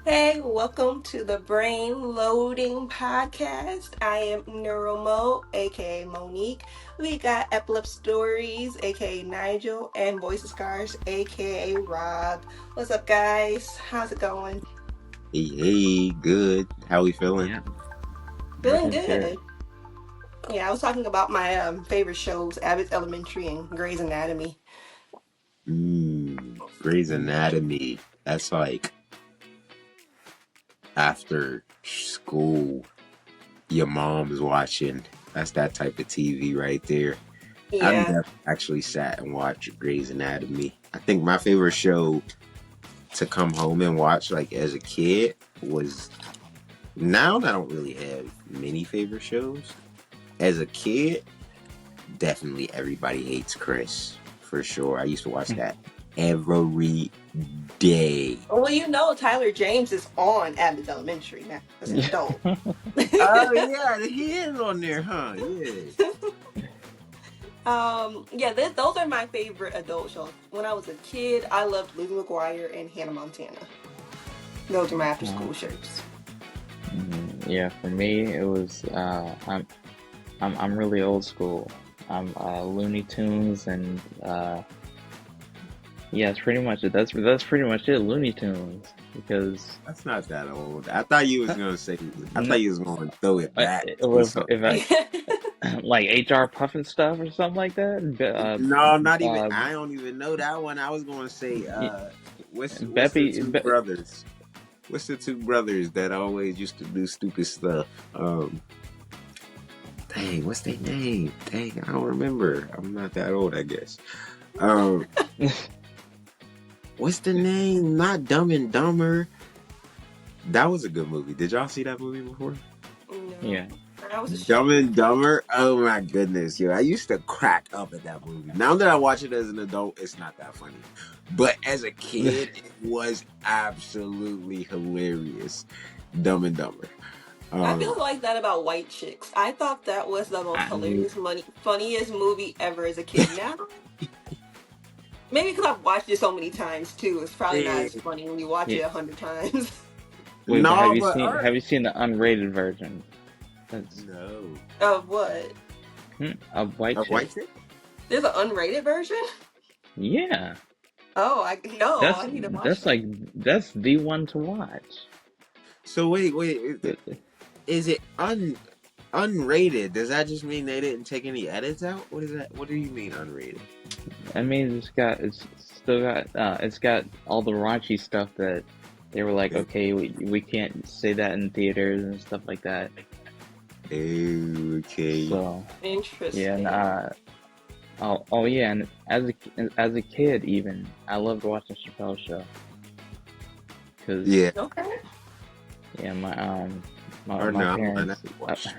Hey, welcome to the Brain Loading Podcast. I am Neuromo, aka Monique. We got Epilepsy Stories, aka Nigel, and Voice Scars, aka Rob. What's up, guys? How's it going? Hey, hey, good. How we feeling? Yeah, Feeling everything's good. good. Yeah, I was talking about my favorite shows, Abbott's Elementary and Grey's Anatomy. Grey's Anatomy. That's like after school, your mom's watching. That's that type of TV right there. I've Yeah. never actually sat and watched Grey's Anatomy. I think my favorite show to come home and watch, like as a kid, was now I don't really have many favorite shows. As a kid, definitely Everybody Hates Chris for sure. I used to watch that every day. Well, Tyler James is on Abbott's Elementary now as an Yeah. adult. Oh yeah, he is on there, huh? Yeah. Yeah, those are my favorite adult shows. When I was a kid, I loved Lizzie McGuire and Hannah Montana. Those are my after Uh, school shows. yeah, for me it was I'm really old school. I'm Looney Tunes and yeah, it's pretty much it. That's pretty much it, Looney Tunes. Because That's not that old. I thought you was gonna say. I no, thought you was gonna throw it back to if something. I like HR Puffin stuff or something like that. No, not even. I don't even know that one. I was gonna say. What's the Beppy, two brothers? What's the two brothers that always used to do stupid stuff? Dang, what's their name? Dang, I don't remember. I'm not that old, I guess. Um, what's the name? Not Dumb and Dumber. That was a good movie. Did y'all see that movie before? No, yeah. I was a Dumb and Dumber. Oh my goodness, yo! I used to crack up at that movie. Now that I watch it as an adult, it's not that funny. But as a kid, it was absolutely hilarious. Dumb and Dumber. I Um, feel like that about White Chicks. I thought that was the most I, hilarious, funniest movie ever as a kid. Now, maybe because I've watched it so many times too, it's probably not eh, as funny when you watch it yeah. 100 times. Wait, but have no, you but seen the unrated version? That's no. Of what? a white Of chick. White Chicks? There's an unrated version? Yeah. Oh, I That's need to watch that's that. like that's the one to watch. So wait. Is it unrated? Does that just mean they didn't take any edits out? What is that? What do you mean unrated? I mean, it's got all the raunchy stuff that they were like, okay, we can't say that in theaters and stuff like that. Okay. So yeah, and Interesting. oh yeah, and as a kid even, I loved watching Chappelle Show because Yeah. Okay. yeah, Or my no, I parents, never watched.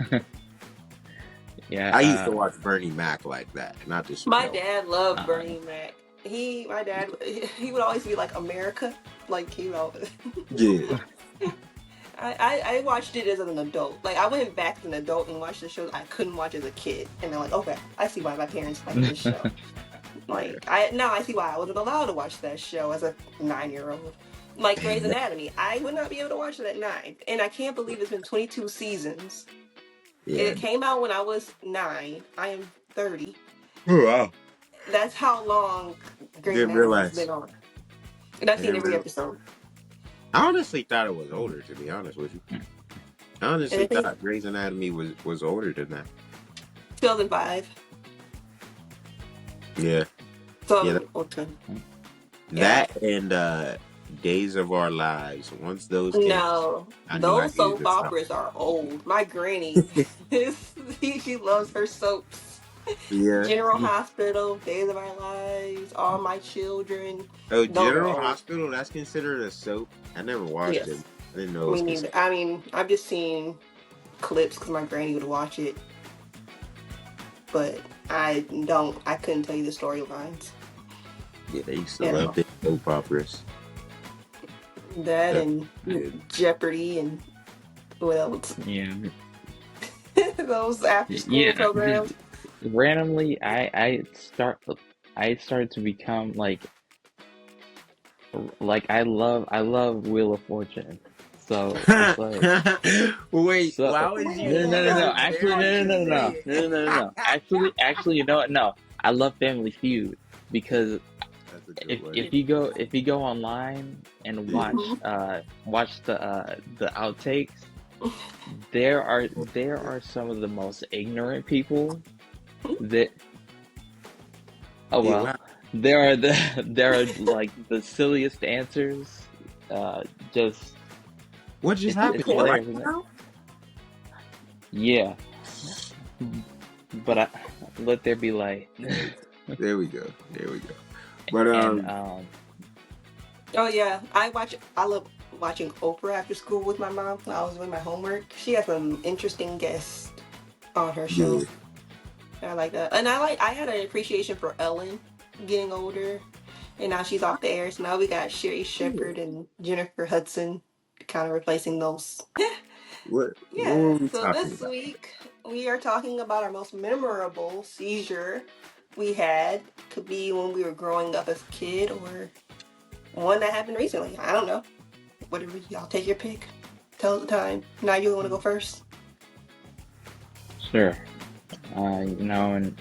yeah, I used to watch Bernie Mac like that, not the My Chappelle. dad loved uh, Bernie Mac. My dad, he would always be like America, like he would always. Yeah. I watched it as an adult. Like I went back as an adult and watched the show I couldn't watch as a kid, and they're like, okay, I see why my parents like this show. Like I see why I wasn't allowed to watch that show as a 9-year-old. Like Grey's Anatomy, I would not be able to watch it at 9, and I can't believe it's been 22 seasons. Yeah. It came out when I was 9. I am 30. Oh, wow. That's how long Grey's Didn't Anatomy's realize. been on. And I've I seen didn't every realize. episode. I honestly thought it was older, to be honest with you. I And honestly I think thought Grey's Anatomy was older than that. 2005. Yeah. Yeah. So, okay. Yeah. That and Days of Our Lives. Once those came, No, I knew I those needed soap to stop. operas are old. My granny, she loves her soaps. Yeah. General Hospital, Days of Our Lives, All My Children. Oh, Those are General old. Hospital, that's considered a soap? I never watched it. Yes. I didn't know it Me was neither. considered. I mean, I've just seen clips because my granny would watch it, but I couldn't tell you the storylines. Yeah, they used to You love know, the soap operas. that That and good. Jeopardy and what else? yeah, Those after school yeah. programs. Randomly, I started to become like I love Wheel of Fortune. So it's like, Wait, so why would you? Wait, no, no, You no, no. gotta Actually, dare no, me no, to no, no, say no, no, it. no, no, no. Actually, you know what? No, I love Family Feud because That's a good if one. if you go if you go online and Yeah. watch the outtakes, there are some of the most ignorant people that oh Yeah. well Wow. there are there are like the silliest answers, uh just What just happened? it's You right hilarious, isn't it? now? Yeah, but let there be light. There we go. There we go. There we go. But And oh yeah, I love watching Oprah after school with my mom when I was doing my homework. She has some interesting guests on her yeah. show. I like that, and I had an appreciation for Ellen getting older, and now she's off the air. So now we got Sherry Yeah. Shepherd and Jennifer Hudson, kind of replacing those. What Yeah. were we So talking this about? week we are talking about our most memorable seizure we had. Could be when we were growing up as a kid, or one that happened recently. I don't know. Whatever, y'all take your pick. Tell the time. Now you want to go first? sure, you know, in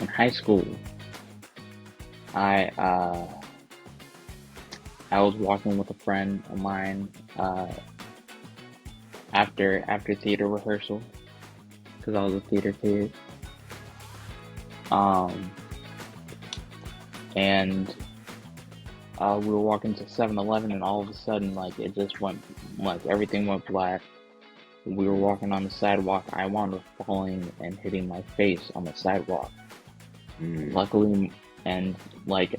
high school, I uh I was walking with a friend of mine after theater rehearsal because I was a theater kid. Um, and we were walking to 7-Eleven, and all of a sudden, like it just went, like everything went black. We were walking on the sidewalk. I wound up falling and hitting my face on the sidewalk. Mm. Luckily, and like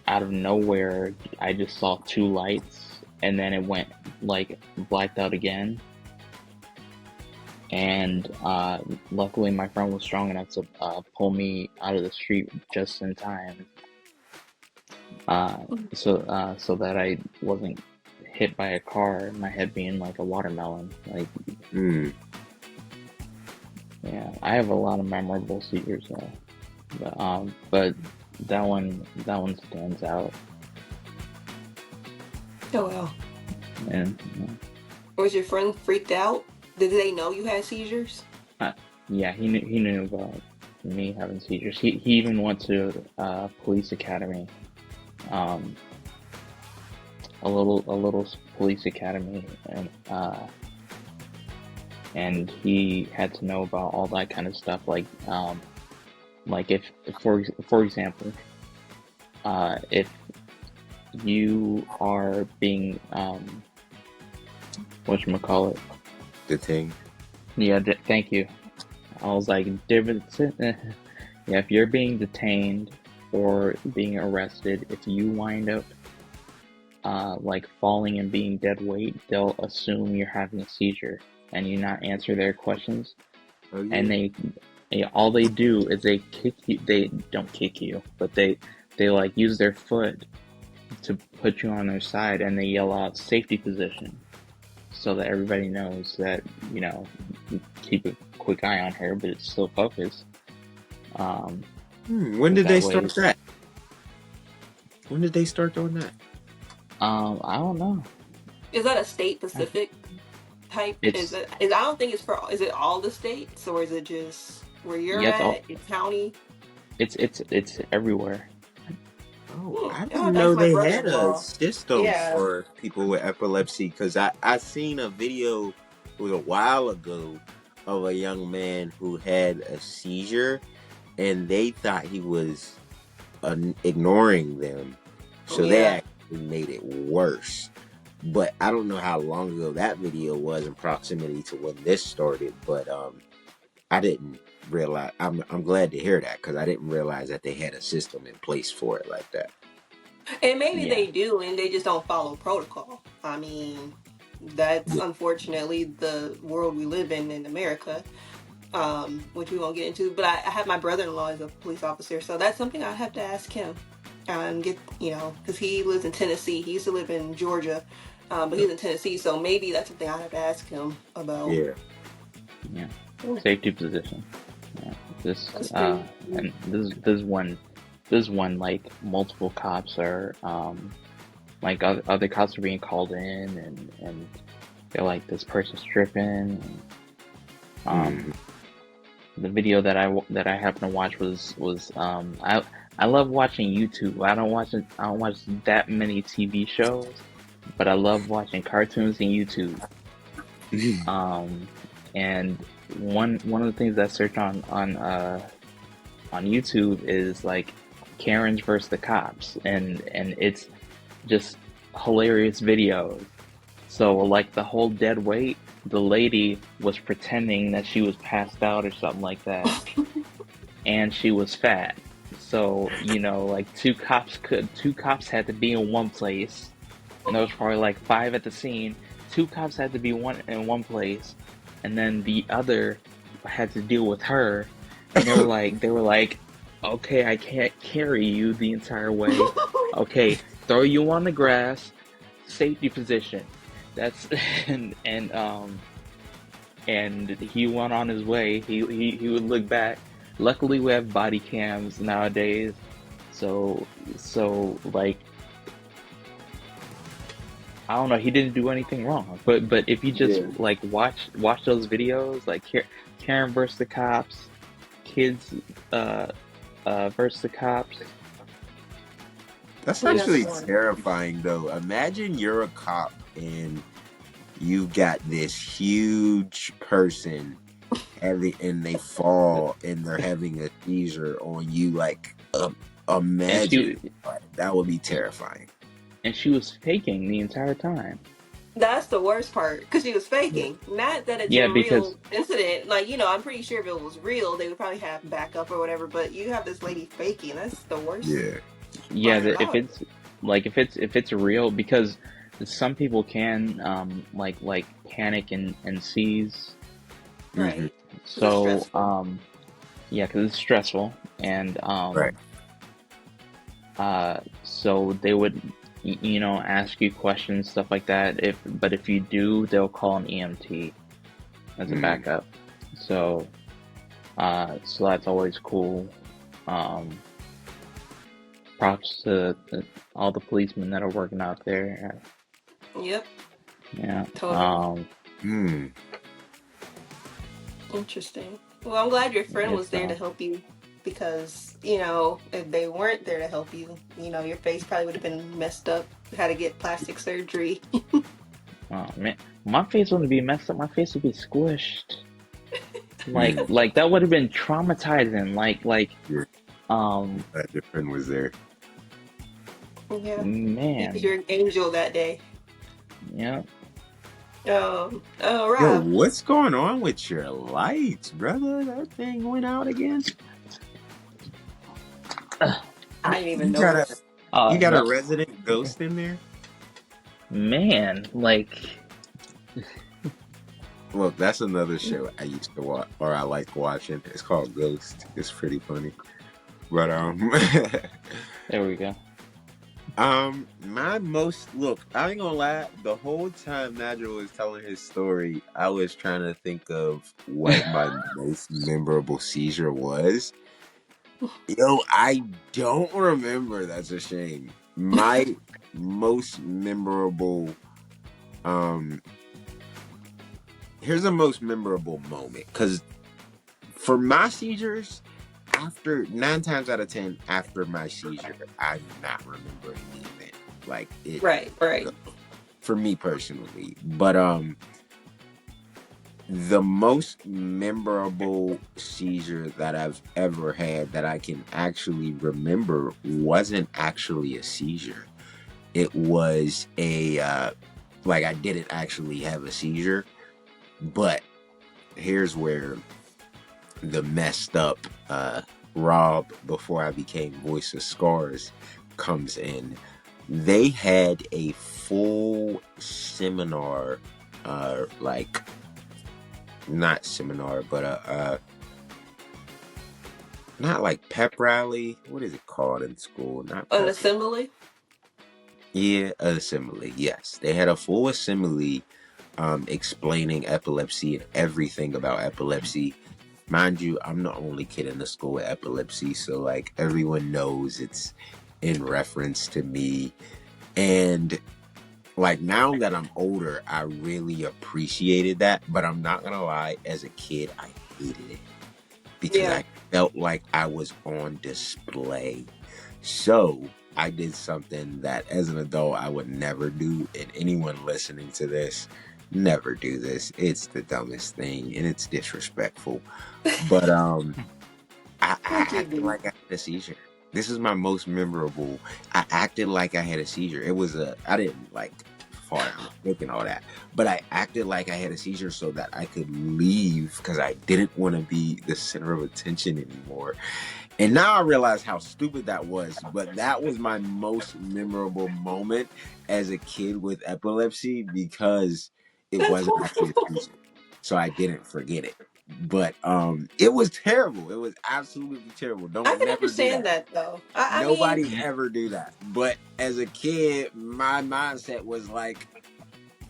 out of nowhere, I just saw two lights, and then it went like blacked out again. And luckily, my friend was strong enough to pull me out of the street just in time, so that I wasn't hit by a car, my head being like a watermelon. Like, Mm. yeah, I have a lot of memorable seizures, but that one stands out. Oh well. And Was your friend freaked out? Did they know you had seizures? yeah, he knew about me having seizures. He even went to police academy, um, a little police academy, and he had to know about all that kind of stuff. Like if for example, if you are being whatchamacallit, Detained. yeah, thank you. I was like, yeah, if you're being detained or being arrested, if you wind up like falling and being dead weight, they'll assume you're having a seizure and you not answer their questions. Oh And yeah. all they do is they kick you. They don't kick you, but they like use their foot to put you on their side, and they yell out safety position so that everybody knows that, you know, keep a quick eye on her, but it's still focused. When did they That way, start that? When did they start doing that? I don't know. Is that a state specific type? Is It's it? Is I don't think it's for. Is it all the states, or is it just where you're yeah, it's all at? Your county? it's everywhere. Oh, I I'll have didn't to ask know my they had a brother-in-law. system Yeah. for people with epilepsy. Cause I seen a video, it was a while ago, of a young man who had a seizure, and they thought he was ignoring them, so they Yeah. actually made it worse. But I don't know how long ago that video was in proximity to when this started. But I didn't realize. I'm glad to hear that because I didn't realize that they had a system in place for it like that. And maybe Yeah, they do, and they just don't follow protocol. I mean, that's Yeah. unfortunately the world we live in America, which we won't get into. But I have my brother-in-law as a police officer, so that's something I have to ask him and get, because he lives in Tennessee. He used to live in Georgia, but he's in Tennessee, so maybe that's something I have to ask him about. Yeah. yeah. Yeah, Safety position. Yeah. that's pretty. And this is one like multiple cops are like other cops are being called in, and they're like, this person's tripping. And, Mm-hmm. the video that I happened to watch was I love watching YouTube. I don't watch that many TV shows, but I love watching cartoons on YouTube. Um, and one of the things I search on YouTube is like Karen's versus the cops, and it's just hilarious videos. So like the whole dead weight, the lady was pretending that she was passed out or something like that, and she was fat. So, you know, like two cops had to be in one place, and there was probably like five at the scene. Two cops had to be in one place, and then the other had to deal with her, and they were like, okay, I can't carry you the entire way. Okay, throw you on the grass, safety position. That's and he went on his way. He would look back. Luckily, we have body cams nowadays, so like I don't know. He didn't do anything wrong. But if you just Yeah. like watch those videos, like Karen versus the cops, kids versus the cops. That's That's actually one. terrifying, though. Imagine you're a cop and you've got this huge person and they fall and they're having a seizure on you. Like, And imagine she that would be terrifying. and she was faking the entire time. That's the worst part because she was Yeah. faking. Not that it's Yeah, a because real incident. Like, I'm pretty sure if it was real, they would probably have backup or whatever. But you have this lady faking. That's the worst Yeah. yeah, part if about it. it's like if it's real, because some people can like panic and seize. Hmm. Right. Because it's So stressful. yeah, because it's stressful, and Right. so they would ask you questions, stuff like that. If you do, they'll call an EMT as a Mm. backup. So so that's always cool. Um, props to all the policemen that are working out there. Yep. Yeah. Totally. Mm. Interesting. Well, I'm glad your friend It's was there to help you because, if they weren't there to help you, your face probably would have been messed up, had to get plastic surgery. oh man, my face wouldn't be messed up. My face would be squished. Mm. Like that would have been traumatizing. Yeah. Um, Glad your friend was there. Yeah. man, You're an angel that day. yeah. Oh, Yo, Rob. what's going on with your lights, brother? That thing went out again. I didn't even You got a notice. you got a No, resident ghost in there? man, like Look, that's another show I used to watch, or I like watching. It's called Ghost. It's pretty funny. But there we go. my most look. I ain't gonna lie. The whole time Nigel was telling his story, I was trying to think of what my most memorable seizure was. Yo, I don't remember. That's a shame. My most memorable. Um, here's a most memorable moment because for my seizures, after 9 times out of 10, after my seizure, I do not remember the event. Like it Right, right. for me personally. But the most memorable seizure that I've ever had that I can actually remember wasn't actually a seizure. It was like I didn't actually have a seizure, but here's where the messed up Rob before I became voice of scars comes in. They had a full seminar, like not seminar, but not like pep rally. What is it called in school? Not An pep. assembly? Yeah, assembly. Yes, they had a full assembly, explaining epilepsy and everything about epilepsy. Mind you, I'm the only kid in the school with epilepsy, so like everyone knows it's in reference to me. And like now that I'm older, I really appreciated that. But I'm not gonna lie, as a kid, I hated it because Yeah. I felt like I was on display. So I did something that as an adult I would never do. And anyone listening to this, never do this. It's the dumbest thing and it's disrespectful. But I What you acted do? like I had a seizure. This is my most memorable. I acted like I had a seizure. It was I didn't like fall down and all that, but I acted like I had a seizure so that I could leave because I didn't want to be the center of attention anymore. And now I realize how stupid that was, but that was my most memorable moment as a kid with epilepsy because it That's wasn't actually a horrible. seizure. So I didn't forget it. But it was terrible. It was absolutely terrible. I Don't can never do understand that. that though. I mean, Nobody ever do that. But as a kid, my mindset was like,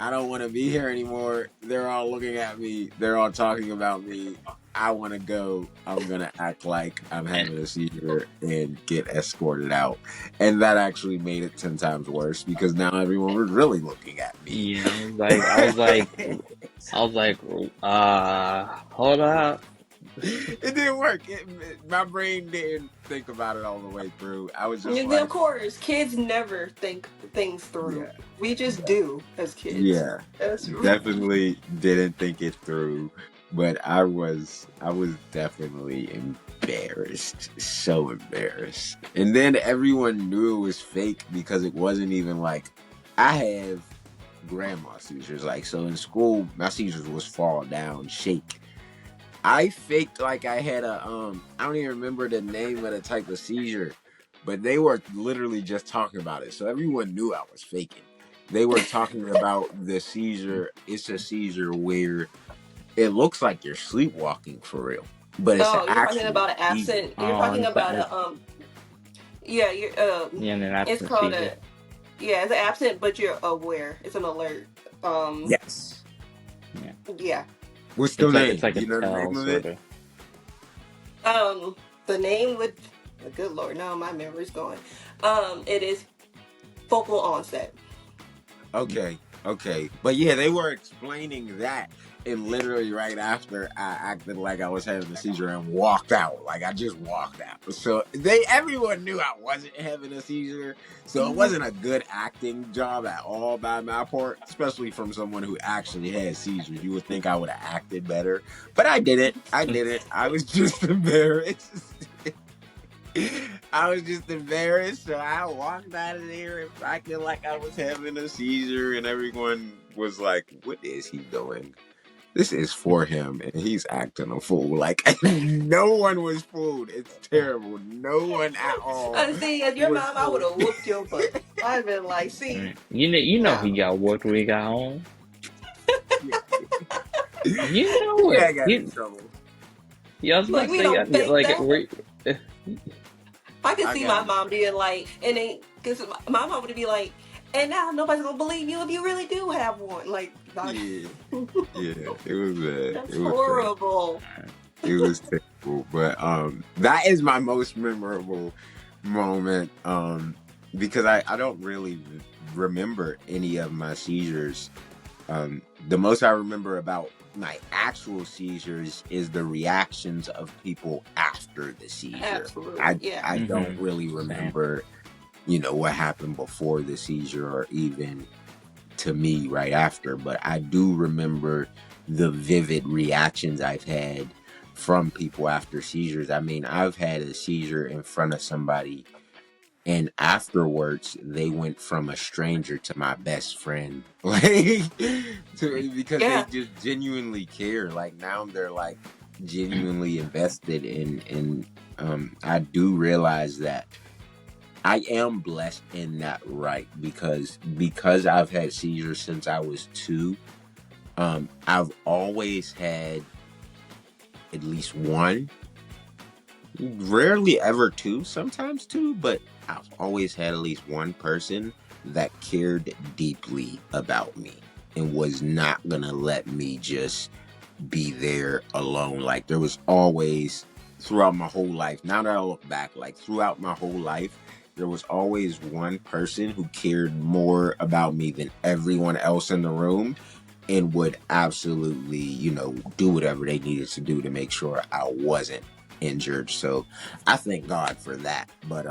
I don't want to be here anymore. They're all looking at me. They're all talking about me. I want to go. I'm going to act like I'm having a seizure and get escorted out. And that actually made it 10 times worse because now everyone was really looking at me. Yeah, I was like, hold up. It didn't work. My brain didn't think about it all the way through. I was just of like, course, kids never think things through. yeah, We just yeah, do as kids. yeah. That's Definitely didn't think it through, but I was definitely embarrassed, so embarrassed. And then everyone knew it was fake because it wasn't even like I have grandma seizures. Like so in school, my seizures was fall down, shake. I faked like I had I don't even remember the name of the type of seizure, but they were literally just talking about it. So everyone knew I was faking. They were talking about the seizure. It's a seizure where it looks like you're sleepwalking for real, but it's an oh, you're talking actual about an seizure. absent. You're Oh, talking it's like about a Yeah, you're yeah, an it's absent called seizure. a yeah, it's an absent, but you're aware. It's an alert. Yes. Yeah, Yeah. What's the it's name? like Do a you know the tell name of sort it? of. The name would. Good lord, now my memory's going. It is focal onset. Okay, okay. But yeah, they were explaining that, and literally right after I acted like I was having a seizure and walked out. Like I just walked out. So everyone knew I wasn't having a seizure. So it wasn't a good acting job at all by my part, especially from someone who actually had seizures. You would think I would have acted better. But I didn't. I didn't. I was just embarrassed. I was just embarrassed, so I walked out of there and acting like I was having a seizure, and everyone was like, "What is he doing? This is for him, and he's acting a fool." Like no one was fooled. It's terrible. No one at all See, as your was mom, I would fooled. have whooped your butt. I'd been like, see, Right. You know he no. got worked when he got home. Yeah, You know yeah, I it. got in trouble. Yeah, I was Like about to we say, don't fake like, that. I could I see got my in mom trouble. being like, and then because my mom would be like, and now nobody's gonna believe you if you really do have one. Like, Yeah, yeah, it was bad. that's It was bad. horrible. It was terrible, but that is my most memorable moment because I don't really remember any of my seizures. The most I remember about my actual seizures is the reactions of people after the seizure. Absolutely, I yeah. I don't Mm-hmm. really Same. remember, what happened before the seizure or even to me right after, but I do remember the vivid reactions I've had from people after seizures. I mean, I've had a seizure in front of somebody, and afterwards, they went from a stranger to my best friend, like, because they Yeah. just genuinely care. Like now, they're like genuinely invested in. I do realize that I am blessed in that right because I've had seizures since I was 2. I've always had at least one, rarely ever two, sometimes two, but I've always had at least one person that cared deeply about me and was not gonna let me just be there alone. Like there was always throughout my whole life. Now that I look back, like throughout my whole life, there was always one person who cared more about me than everyone else in the room and would absolutely, do whatever they needed to do to make sure I wasn't injured. So I thank God for that. But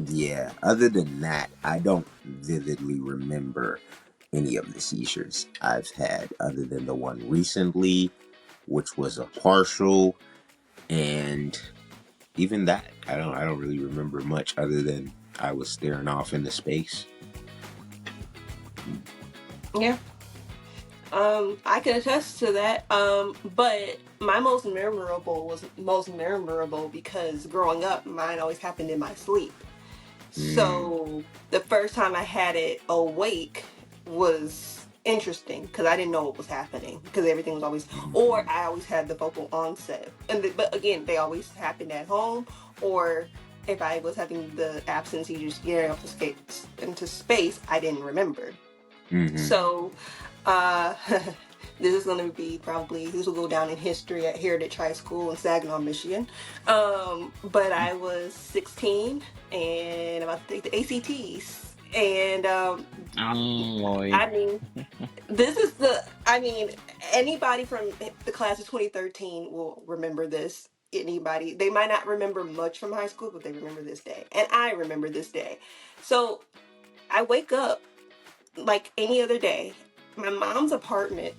yeah, other than that, I don't vividly remember any of the seizures I've had other than the one recently, which was a partial, and even that, I don't really remember much other than I was staring off into space. Yeah. I can attest to that. But my most memorable because growing up, mine always happened in my sleep. Mm. So the first time I had it awake was interesting because I didn't know what was happening because everything was always, or Mhm. I always had the vocal onset. But again, they always happened at home, or if I was having the absence seizures gearing up to into space, I didn't remember. Mhm. So, this is going to be probably, this will go down in history at Heritage High School in Saginaw, Michigan. But I was 16 and about to take the ACTs. And Lloyd. I mean, I mean, anybody from the class of 2013 will remember this. Anybody, they might not remember much from high school, but they remember this day. And I remember this day. So I wake up like any other day. My mom's apartment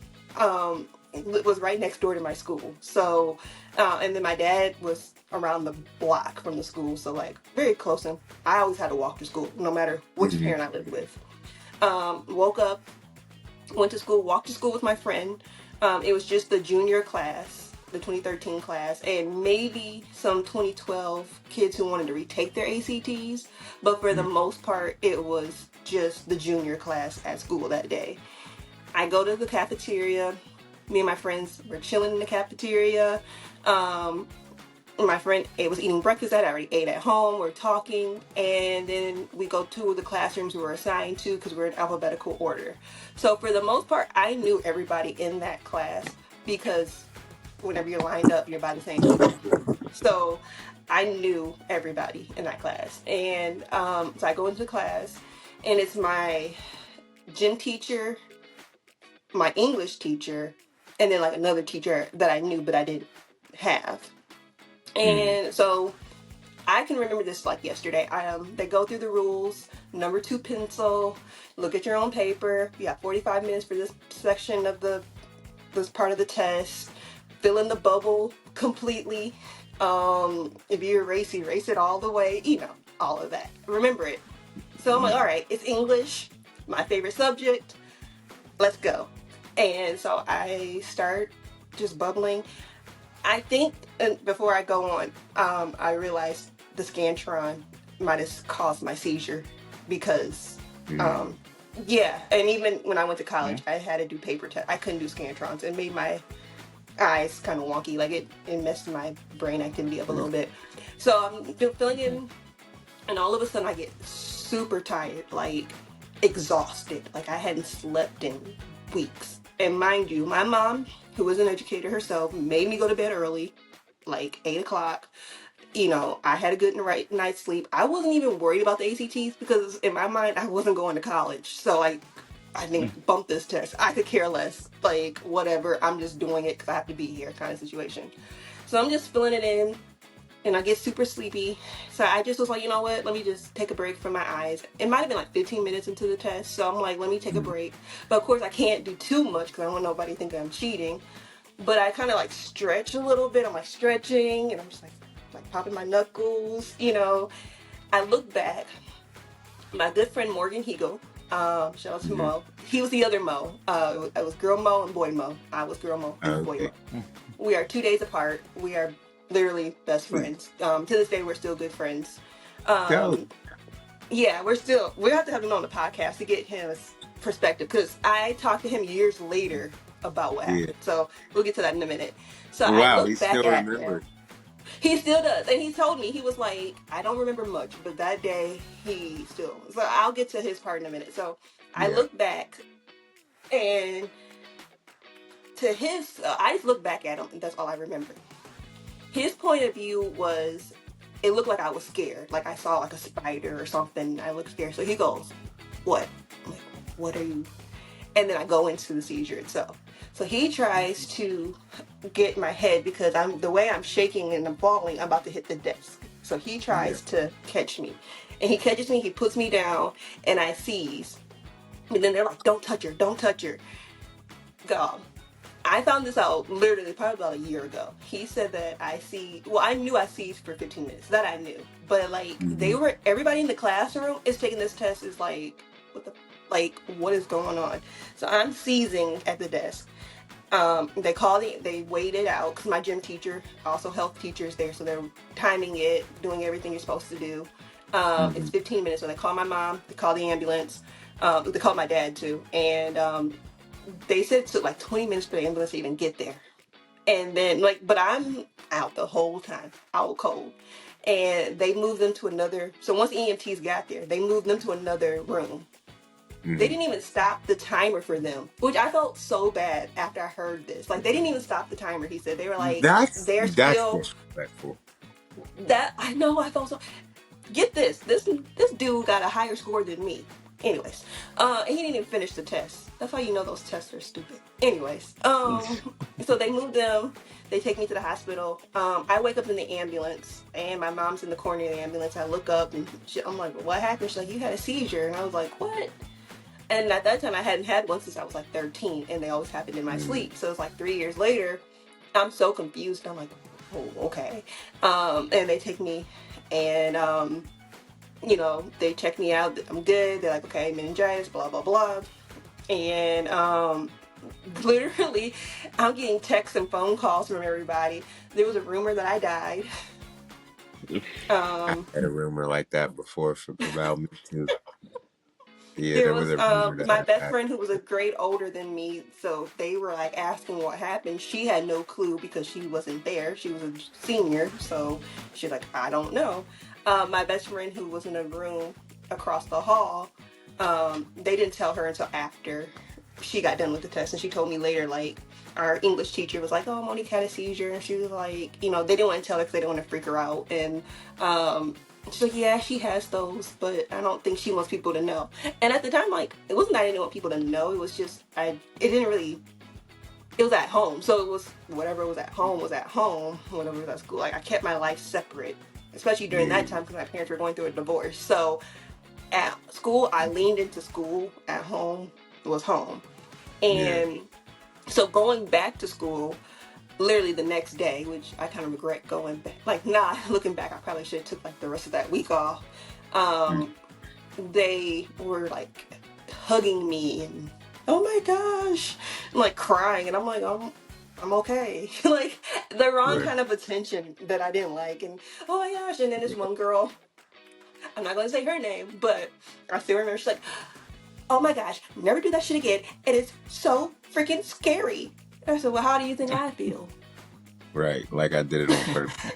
was right next door to my school. So, and then my dad was around the block from the school. So, like, very close. And I always had to walk to school, no matter which Mhm. parent I lived with. Woke up, went to school, walked to school with my friend. It was just the junior class, the 2013 class, and maybe some 2012 kids who wanted to retake their ACTs. But for the most part, it was just the junior class at school that day. I go to the cafeteria. Me and my friends were chilling in the cafeteria. Um, my friend was eating breakfast that I already ate at home. We're talking, and then we go to the classrooms we were assigned to because we're in alphabetical order. So for the most part, I knew everybody in that class because whenever you're lined up, you're by the same people. So I knew everybody in that class, and so I go into class, and it's my gym teacher, my English teacher, and then like another teacher that I knew but I didn't have. Mhm. And so I can remember this like yesterday. They go through the rules. Number 2 pencil. Look at your own paper. You have 45 minutes for this section of this part of the test. Fill in the bubble completely. If you erase it all the way. All of that. Remember it. So I'm like, all Mhm. right, it's English, my favorite subject. Let's go. And so I start just bubbling. I think, and before I go on, I realized the Scantron might have caused my seizure because, Mhm. um, yeah, and even when I went to Yeah. college, I had to do paper test. I couldn't do Scantrons. It made my eyes kind of wonky, like it messed my brain activity up a little bit. So I'm filling in, and all of a sudden I get super tired, like exhausted, like I hadn't slept in weeks. And mind you, my mom, who was an educator herself, made me go to bed early, like 8 o'clock. I had a good night's sleep. I wasn't even worried about the ACTs because in my mind I wasn't going to college. So I didn't bump this test. I could care less. Like whatever, I'm just doing it because I have to be here, kind of situation. So I'm just filling it in, and I get super sleepy. So I just was like, you know what? Let me just take a break from my eyes. It might have been like 15 minutes into the test, so I'm like, let me take a Mhm. break. But of course, I can't do too much because I don't want nobody to think I'm cheating. But I kind of like stretch a little bit. I'm like stretching, and I'm just like popping my knuckles. I look back. My good friend Morgan Hegel. Shout out to Mhm. Mo. He was the other Mo. I was girl Mo and boy Mo. I was girl Mo. He was boy Okay. Mo. We are 2 days apart. We are literally best Sweet. friends. To this day, we're still good friends. Dope. Um, yeah, we have to have him on the podcast to get his perspective because I talked to him years later about what Yeah. happened. So we'll get to that in a minute. So I Wow, he look back still at him. remembered. He still does, and he told me he was like, I don't remember much, but that day he still. So I'll get to his part in a minute. So I Yeah. look back and to his, I just look back at him, and that's all I remember. His point of view was it looked like I was scared. Like I saw like a spider or something. I looked scared. So he goes, "What?" I'm like, "What are you?" And then I go into the seizure itself. So he tries to get my head because the way I'm shaking and I'm falling, I'm about to hit the desk. So he Yeah. tries to catch me. And he catches me, he puts me down, and I seize. And then they're like, "Don't touch her, don't touch her." Go. I found this out literally probably about a year ago. He said that I knew I seized for 15 minutes. That I knew. But like Hmm. everybody in the classroom is taking this test is like, what is going on? So I'm seizing at the desk. They weighed it out because my gym teacher, also health teacher, is there, so they're timing it, doing everything you're supposed to do. Hmm. It's 15 minutes. So they call my mom, they call the ambulance, they call my dad too, and they said it took like 20 minutes for the ambulance to even get there. And then but I'm out the whole time, out cold. And they moved them to another. So once the EMTs got there, they moved them to another room. They Hmm. didn't even stop the timer for them, which I felt so bad after I heard this. Like they didn't even stop the timer. He said they were like, they're That's still disrespectful. that I know. I felt so. Get this dude got a higher score than me. Anyways, and he didn't even finish the test. That's how you know those tests are stupid. Anyways, so they moved them. They take me to the hospital. I wake up in the ambulance, and my mom's in the corner of the ambulance. I look up, and I'm like, "What happened?" She's like, "You had a seizure," and I was like, "What?" And at that time, I hadn't had one since I was like 13, and they always happened in my Mm. sleep. So it's like 3 years later. I'm so confused. I'm like, "Oh, okay." And they take me, and they check me out. I'm good. They're like, "Okay, meningitis, blah blah blah," and literally, I'm getting texts and phone calls from everybody. There was a rumor that I died. I Um, had a rumor like that before about me too. Yeah, there there was was a rumor my that best I friend who was a grade older than me, so they were like asking what happened. She had no clue because she wasn't there. She was a senior, so she's like, "I don't know." My best friend who was in a room across the hall, they didn't tell her until after she got done with the test, and she told me later, like, our English teacher was like, "Oh, Monique had a seizure," and she was like, they didn't want to tell her because they didn't want to freak her out, and um, she's like, "Yeah, she has those, but I don't think she wants people to know." And at the time, like, it wasn't that I didn't want people to know. It was just it didn't really. It was at home, so it was whatever was at home was at home. Whatever was at school, like I kept my life separate, especially during that yeah, time because my parents were going through a divorce. So at school, I leaned into school. At home was home, yeah. and so going back to school literally the next day, which I kind of regret going back. Like, nah, looking back, I probably should have took like the rest of that week off. Mm. Um, they were like hugging me and oh my gosh, like crying, and I'm like, I'm okay. Like the wrong Right. kind of attention that I didn't like, and oh my gosh, and then this one girl, I'm not gonna say her name, but I still remember she's like, "Oh my gosh, never do that shit again. It is so freaking scary." I said, "Well, how do you think I feel?" Right. Like I did it on purpose.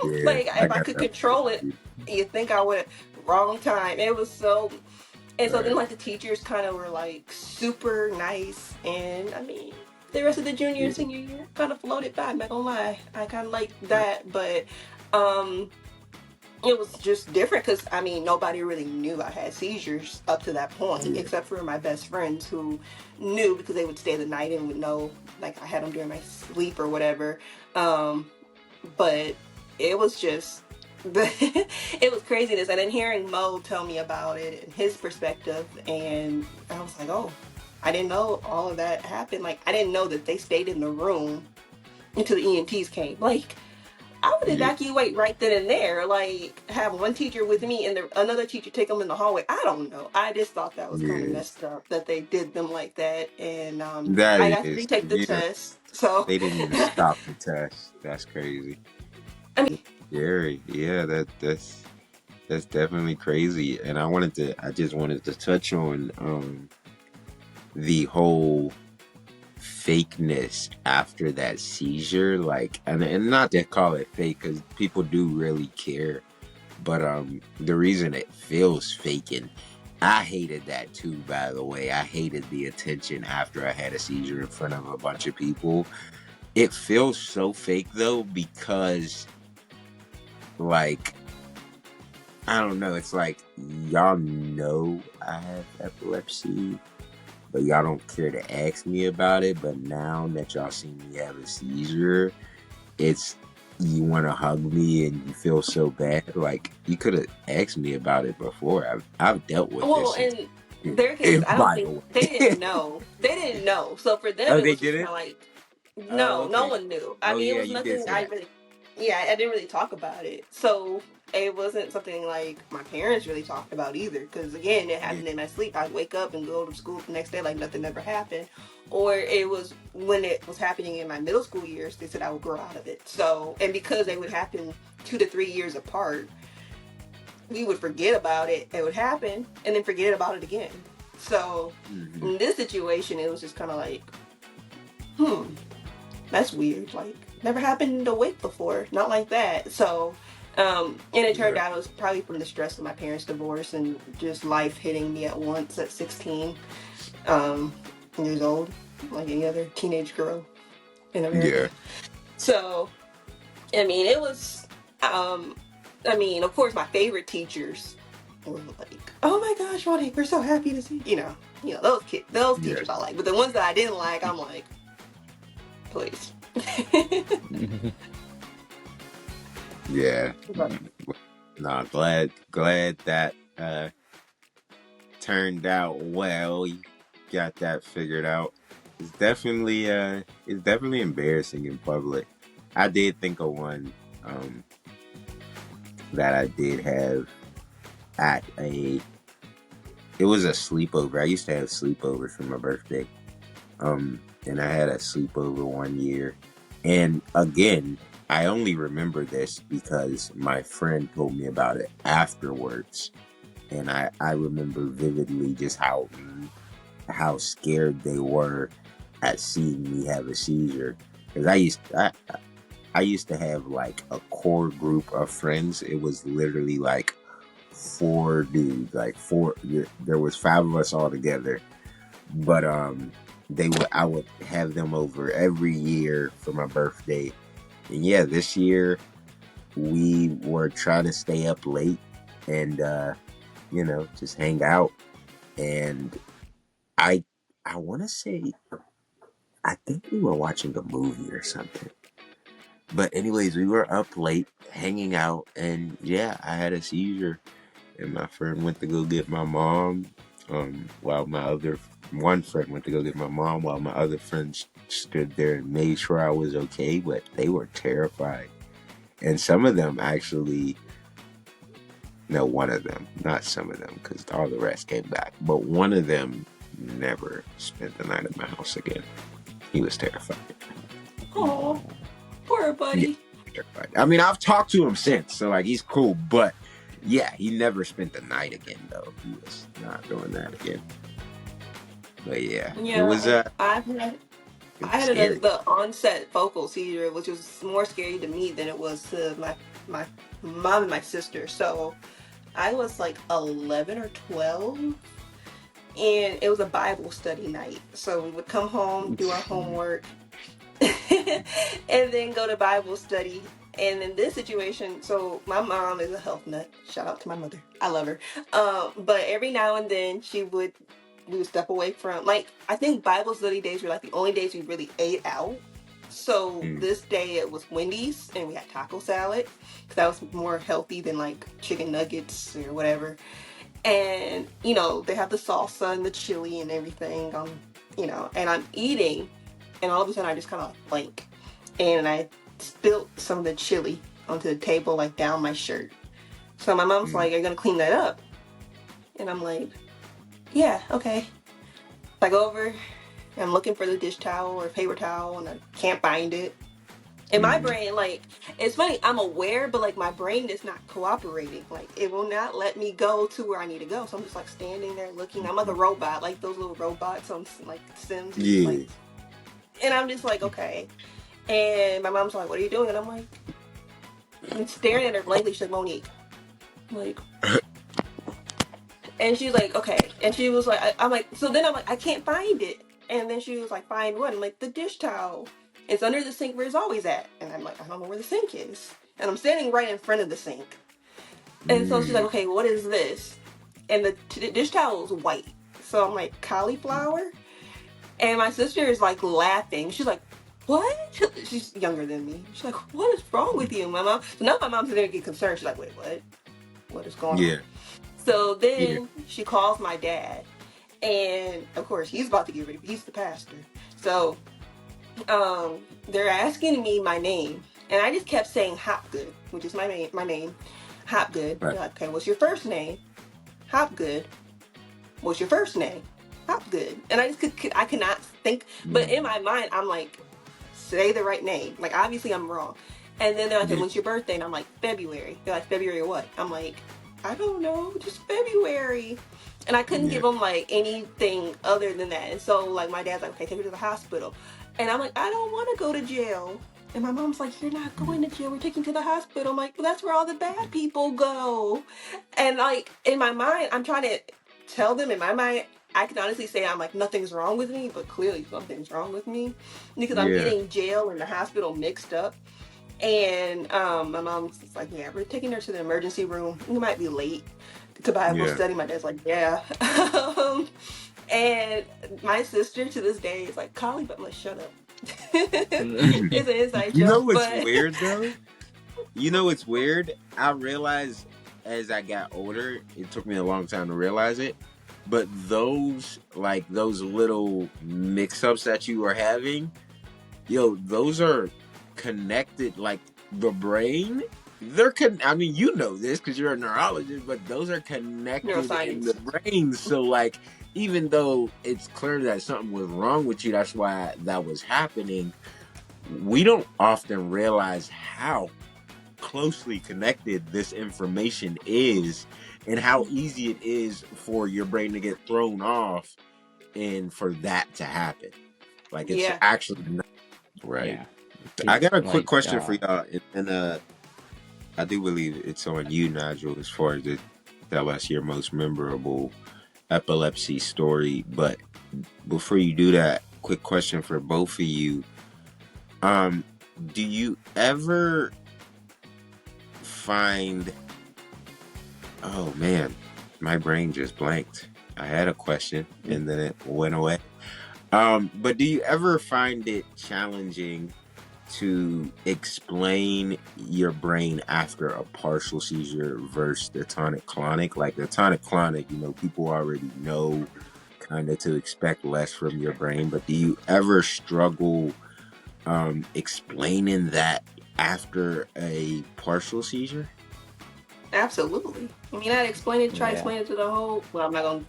Yeah, Like I if I got could that. control it, you think I would. Wrong time. It was so. And so then Right. like the teachers kind of were like super nice, and I mean the rest of the junior and Yeah. senior year kind of floated by. I'm not gonna lie, I kind of liked Right. that, but um it was just different because I mean nobody really knew I had seizures up to that point Yeah. except for my best friends who knew because they would stay the night and would know like I had them during my sleep or whatever. Um, but it was just it was craziness, and then hearing Mo tell me about it and his perspective, and I was like, oh, I didn't know all of that happened. Like I didn't know that they stayed in the room until the EMTs came. Like I would Yeah. evacuate right then and there. Like have one teacher with me and another teacher take them in the hallway. I don't know. I just thought that was kind of Yeah. messed up that they did them like that. And That I got to is. retake the Yeah. test. So They didn't even stop the test. That's crazy. I mean, Scary. Yeah. That's definitely crazy. And I just wanted to touch on the whole fakeness after that seizure, like, and not to call it fake because people do really care, but the reason it feels fake, and I hated that too, by the way. I hated the attention after I had a seizure in front of a bunch of people. It feels so fake though, because like, I don't know. It's like y'all know I have epilepsy, but y'all don't care to ask me about it. But now that y'all see me have a seizure, it's you want to hug me and you feel so bad. Like you could have asked me about it before. I've dealt with this Well, since. in their case, I don't By think the they way, didn't know. They didn't know. So for them, oh, it they was just did kind it. of like, Oh, no, no okay. one knew. I Oh mean, it yeah, was you did nothing say I that. really, yeah, I didn't really talk about it. So it wasn't something like my parents really talked about either. Because again, it Yeah, happened in my sleep. I'd wake up and go to school the next day like nothing ever happened. Or it was when it was happening in my middle school years, they said I would grow out of it. So, and because they would happen 2 to 3 years apart, we would forget about it. It would happen and then forget about it again. So hmm in this situation, it was just kind of like, hmm, that's weird. Like, never happened awake before. Not like that. So, and it turned yeah, out it was probably from the stress of my parents' divorce and just life hitting me at once at 16 years old, like any other teenage girl in yeah, America. So, I mean, it was, I mean, of course, my favorite teachers were like, "Oh my gosh, Ronnie, we're so happy to see those kids, those yeah, teachers I like." But the ones that I didn't like, I'm like, please. yeah. But, Nah, glad that turned out well. You got that figured out. It's definitely embarrassing in public. I did think of one um that I did have at a it was a sleepover. I used to have sleepovers for my birthday. And I had a sleepover one year. And again, I only remember this because my friend told me about it afterwards. And I remember vividly just how scared they were at seeing me have a seizure. Because I used to have like a core group of friends. It was literally like four dudes, like four. There was five of us all together, but I would have them over every year for my birthday. And yeah, this year we were trying to stay up late and just hang out. And I I want to say I think we were watching a movie or something. But anyways, we were up late hanging out, and yeah, I had a seizure, and my friend went to go get my mom. While my other one friend went to go get my mom, while my other friends stood there and made sure I was okay. But they were terrified, and some of them actually, no, one of them, not some of them, because all the rest came back. But one of them never spent the night at my house again. He was terrified. oh, poor Yeah, buddy. terrified. I mean, I've talked to him since, so like he's cool. But yeah, he never spent the night again, though. He was not doing that again. But yeah, Yeah, it I was had scary. the onset focal seizure, which was more scary to me than it was to my mom and my sister. So I was like 11 or 12, and it was a Bible study night. So we would come home, do our homework, and then go to Bible study. And in this situation, so my mom is a health nut. Shout out to my mother. I love her. But every now and then we would step away from, like, I think Bible study days were like the only days we really ate out. So Mm, this day it was Wendy's and we had taco salad because that was more healthy than like chicken nuggets or whatever. And they have the salsa and the chili and everything. And I'm eating, and all of a sudden I just kind of blank, and I spilled some of the chili onto the table, like down my shirt. So my mom's mm, like, "Are you gonna clean that up?" And I'm like, "Yeah, okay." I go over, and I'm looking for the dish towel or paper towel, and I can't find it. In my mm, brain, like, it's funny, I'm aware, but like my brain is not cooperating. Like, it will not let me go to where I need to go. So I'm just like standing there looking. I'm like a robot, like those little robots on like Sims. You just like, yeah. and I'm just like, okay. And my mom's like, "What are you doing?" And I'm like, I'm staring at her blankly. She's like, "Monique," I'm like, and she's like, "Okay." And she was like, I'm like, so then I'm like, I can't find it. And then she was like, "Find what?" I'm like, "The dish towel. It's under the sink where it's always at." And I'm like, "I don't know where the sink is." and I'm standing right in front of the sink. And so she's like, okay, what is this? And the dish towel is white. So I'm like, cauliflower? And my sister is like laughing. She's like, what? She's younger than me. She's like, what is wrong with you? My mom, so now my mom's gonna get concerned. She's like, wait, what? What is going Yeah. on? So Yeah. then she calls my dad. And of course, he's about to get ready. He's the pastor. So they're asking me my name. And I just kept saying Hopgood, which is my name. Hopgood. Right. They're like, okay, what's your first name? Hopgood. What's your first name? Hopgood. And I just I cannot think. But in my mind, I'm like, say the right name. Like, obviously I'm wrong. And then they're like, Yeah. when's your birthday? And I'm like, February. They're like, February what? I'm like, I don't know, just February. And I couldn't give them like anything other than that. And so like my dad's like, okay, take her to the hospital. And I'm like, I don't want to go to jail. And my mom's like, you're not going to jail. We're taking you to the hospital. I'm like, well, that's where all the bad people go. And like in my mind, I'm trying to tell them in my mind, I can honestly say I'm like, nothing's wrong with me, but clearly something's wrong with me because I'm Yeah. getting jail and the hospital mixed up. And my mom's just like, yeah, we're taking her to the emergency room. We might be late to Bible Yeah. study. My dad's like, yeah. And my sister to this day is like, Collie, but I'm like, shut up. It's an inside You know joke, what's but weird though? You know what's weird? I realized as I got older, it took me a long time to realize it. But those little mix-ups that you are having, yo, those are connected. Like the brain, I mean, you know this because you're a neurologist, but those are connected in the neuroscience. brain. So like, even though it's clear that something was wrong with you, that's why that was happening. We don't often realize how closely connected this information is and how easy it is for your brain to get thrown off and for that to happen. Like it's Yeah. actually not right. Yeah. I got a quick Like, question for y'all, and I do believe it's on you, Nigel, as far as to tell us your most memorable epilepsy story. But before you do that, quick question for both of you. Do you ever find, oh man, my brain just blanked. I had a question and then it went away. But do you ever find it challenging to explain your brain after a partial seizure versus the tonic-clonic? Like the tonic-clonic, people already know kind of to expect less from your brain, but do you ever struggle explaining that after a partial seizure? Absolutely. I mean, I'd explain it, try to explain it to the whole. Well, I'm not gonna.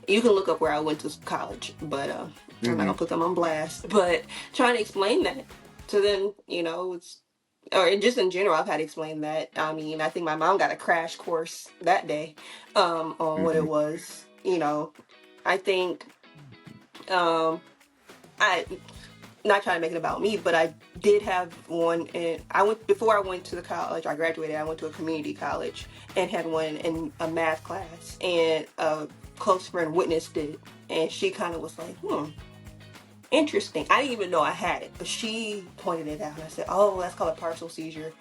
You can look up where I went to college, but I'm not gonna put them on blast. But trying to explain that to them, it's or just in general, I've had to explain that. I mean, I think my mom got a crash course that day on what it was. I think I not trying to make it about me, but I did have one, and before I went to the college. I graduated. I went to a community college and had one in a math class, and a close friend witnessed it, and she kind of was like, interesting. I didn't even know I had it, but she pointed it out, and I said, oh, that's called a partial seizure,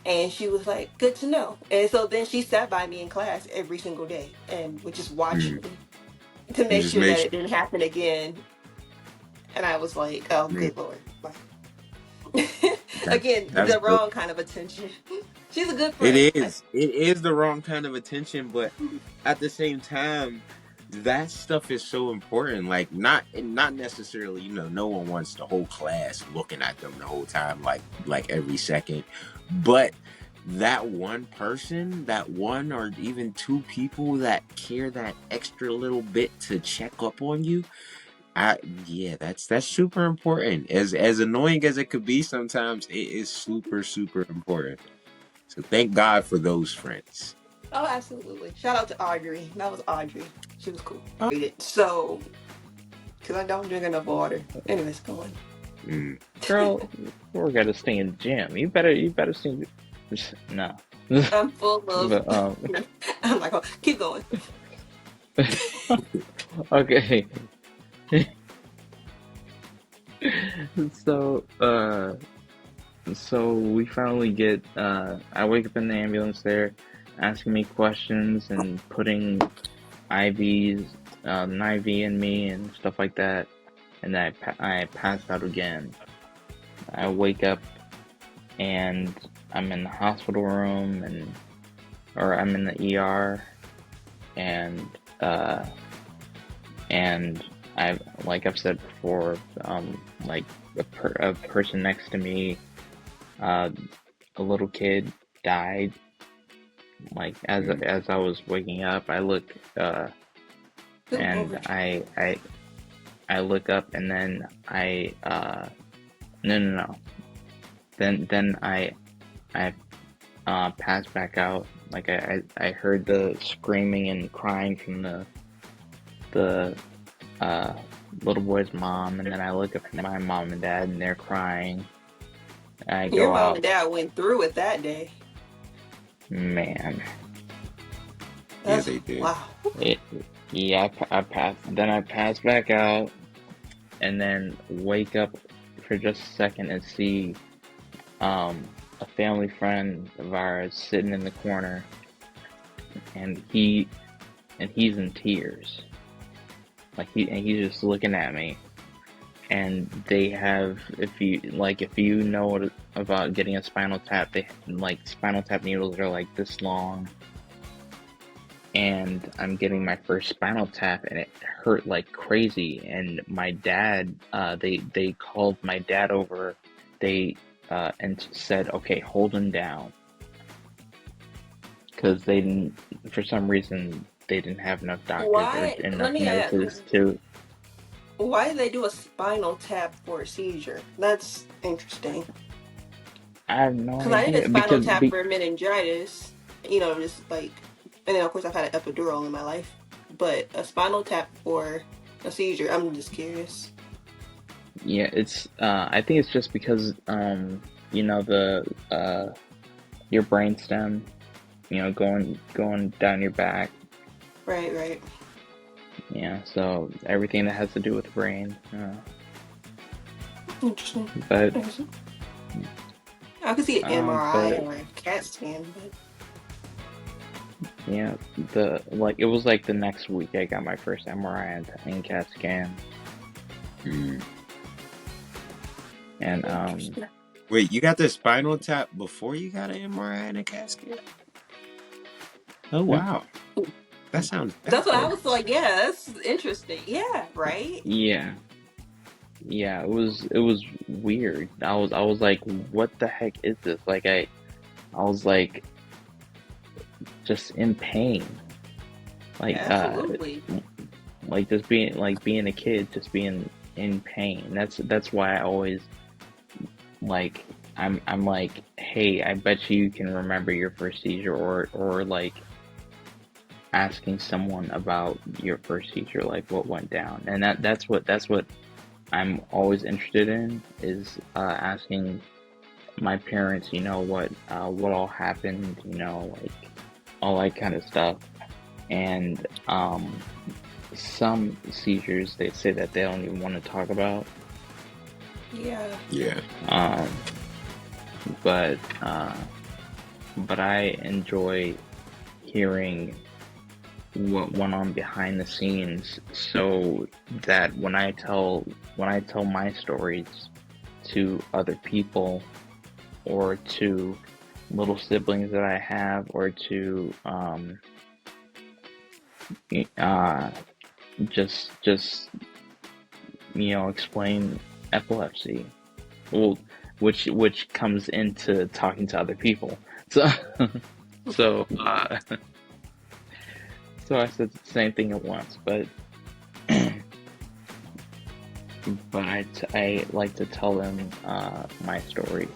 and she was like, good to know. And so then she sat by me in class every single day and would just watch me to make Just sure make that sure. it didn't happen again. And I was like, oh, good Lord. Again, That's the good. wrong kind of attention. She's a good friend. It is. It is the wrong kind of attention, but at the same time, that stuff is so important. Like not necessarily, no one wants the whole class looking at them the whole time, like every second. But that one person, that one or even two people that care that extra little bit to check up on you, that's super important. As annoying as it could be sometimes, it is super, super important. So thank God for those friends. Oh, absolutely. Shout out to Audrey. That was Audrey. She was cool. So, because I don't drink enough water. Anyways, go on. girl, we're gonna stay in the gym. You better stay. No. I'm full of. But, I'm like, oh, keep going. okay. So, So we finally get. I wake up in the ambulance there, asking me questions and putting IVs, an IV in me and stuff like that. And then I pass out again. I wake up and I'm in the hospital room or I'm in the ER and and like I've said before, like a person next to me, a little kid died. Like as I was waking up, I look and I look up and then no. Then I passed back out. Like I heard the screaming and crying from the uh, little boy's mom, and then I look up at my mom and dad, and they're crying. And I Your go mom out, and dad went through it that day. man. Yeah, That's they did. wow. It, yeah, I passed. Then I pass back out, and then wake up for just a second and see a family friend of ours sitting in the corner, and he's in tears. Like he's just looking at me. And they have, if you know about getting a spinal tap, they like spinal tap needles are like this long, and I'm getting my first spinal tap, and it hurt like crazy. And my dad, they called my dad over, they and said, okay, hold him down, because they didn't, for some reason, they didn't have enough doctors or Why? Let enough me ask. nurses to. Why did they do a spinal tap for a seizure? That's interesting. I have no Because I did a idea spinal because tap for meningitis. Just like, and then of course I've had an epidural in my life. But a spinal tap for a seizure, I'm just curious. yeah, it's I think it's just because the your brainstem, going down your back. Right, right. Yeah, so everything that has to do with the brain. Interesting. But Interesting. I could see an MRI but or a CAT scan, but yeah, it was like the next week I got my first MRI and CAT scan, Mm. and interesting. Wait, you got the spinal tap before you got an MRI and a casket? Oh hmm? wow, that sounds That's what I was backwards. like. Yeah, that's interesting. Yeah, right. Yeah, yeah, it was weird. I was like, what the heck is this? Like I was like just in pain. Like Absolutely. just being a kid, just being in pain. That's why I always like I'm like, hey, I bet you can remember your first seizure, or like asking someone about your first seizure, like what went down. And that's what I'm always interested in, is asking my parents, what all happened, like all that kind of stuff. And some seizures, they say that they don't even want to talk about. Yeah. Yeah. Um, but I enjoy hearing what went on behind the scenes, so that when I tell my stories to other people, or to little siblings that I have, or to uh, just explain epilepsy, well, which comes into talking to other people. So so so I said the same thing at once, but I like to tell them my story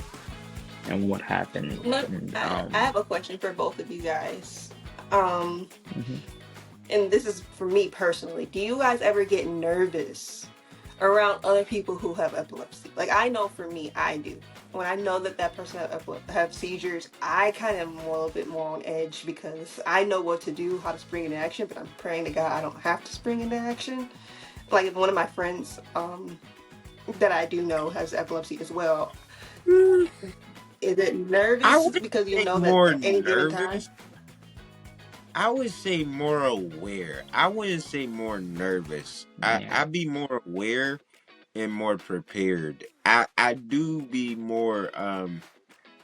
and what happened. Look, And I have a question for both of you guys. Um, mhm. and this is for me personally. Do you guys ever get nervous around other people who have epilepsy? Like I know for me, I do. When I know that that person have seizures, I kind of am a little bit more on edge because I know what to do, how to spring into action, but I'm praying to God I don't have to spring into action. Like one of my friends that I do know has epilepsy as well. Is it I nervous would because you say know that more at any given time? nervous. I would say more aware. I wouldn't say more nervous. Yeah. I'd be more aware and more prepared. I do be more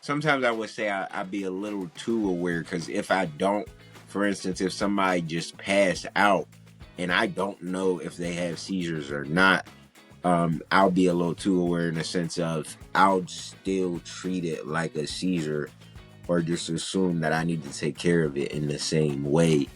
sometimes I would say I'd be a little too aware because if I don't, for instance, if somebody just passed out and I don't know if they have seizures or not, I'll be a little too aware in the sense of I'll still treat it like a seizure or just assume that I need to take care of it in the same way.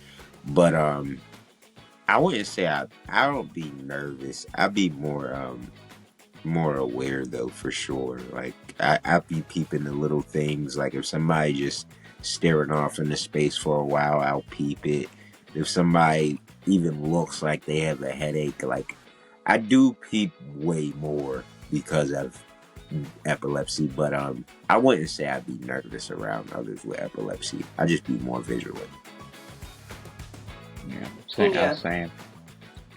But I wouldn't say I don't be nervous. I'd be more aware though for sure. Like I be peeping the little things. Like if somebody just staring off into space for a while, I'll peep it. If somebody even looks like they have a headache, like I do peep way more because of epilepsy. But I wouldn't say I'd be nervous around others with epilepsy. I just be more vigilant. Yeah. I Yeah. was saying.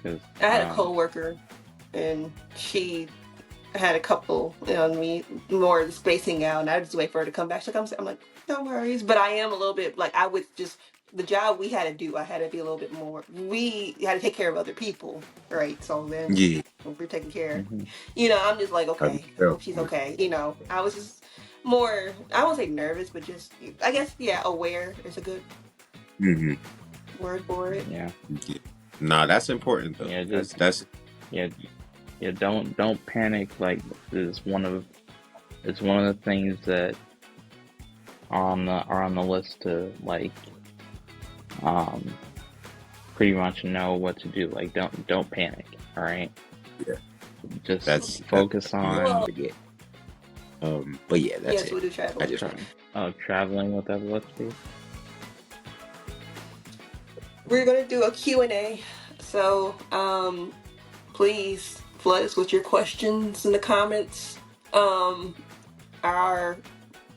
Cause, I had a coworker, and she had a couple, me more spacing out, and I just wait for her to come back. I'm like, no worries. But I am a little bit like I would just the job we had to do. I had to be a little bit more. We had to take care of other people, right? So then Yeah. when we're taking care, mhm. I'm just like, okay, I hope she's okay. I was just more. I won't say nervous, but just I guess aware is a good Mm-hmm. word for it. Yeah. Nah, that's important though. Yeah. That's Yeah. Yeah. Don't panic. Like it's one of the things that are on the list to like pretty much know what to do. Like don't panic. All right. Yeah. Just that's focus you on. don't forget. But yeah, that's Yes, it. we do travel. I just Traveling with epilepsy. We're gonna do a Q&A. So please flood us with your questions in the comments. Our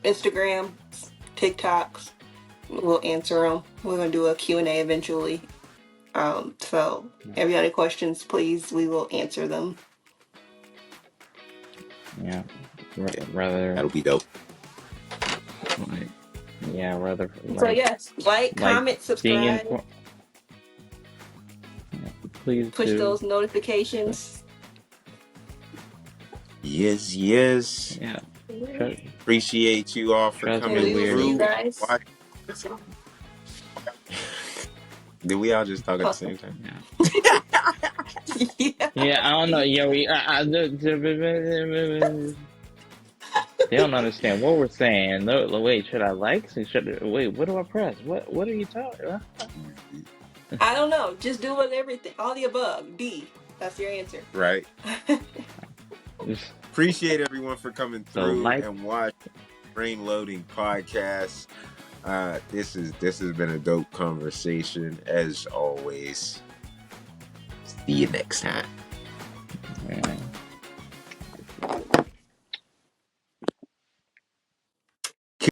Instagram, TikToks, we'll answer them. We're gonna do a Q&A eventually. So if you have any questions, please, we will answer them. Yeah. Rather. that'll be dope. Yeah. Rather. So yes, like, comment, subscribe, please push do. those notifications. Yes. Yeah. Appreciate you all for Trust me, coming We will see through. you guys. Did we all just talk at the same time? Yeah. Yeah, I don't know. Yeah, they don't understand what we're saying. No, wait, should I like? Wait, what do I press? What are you talking about? I don't know. Just do with everything. All the above. D. That's your answer. Right. Appreciate everyone for coming through and watch Brain Loading Podcast. This has been a dope conversation as always. See you next time.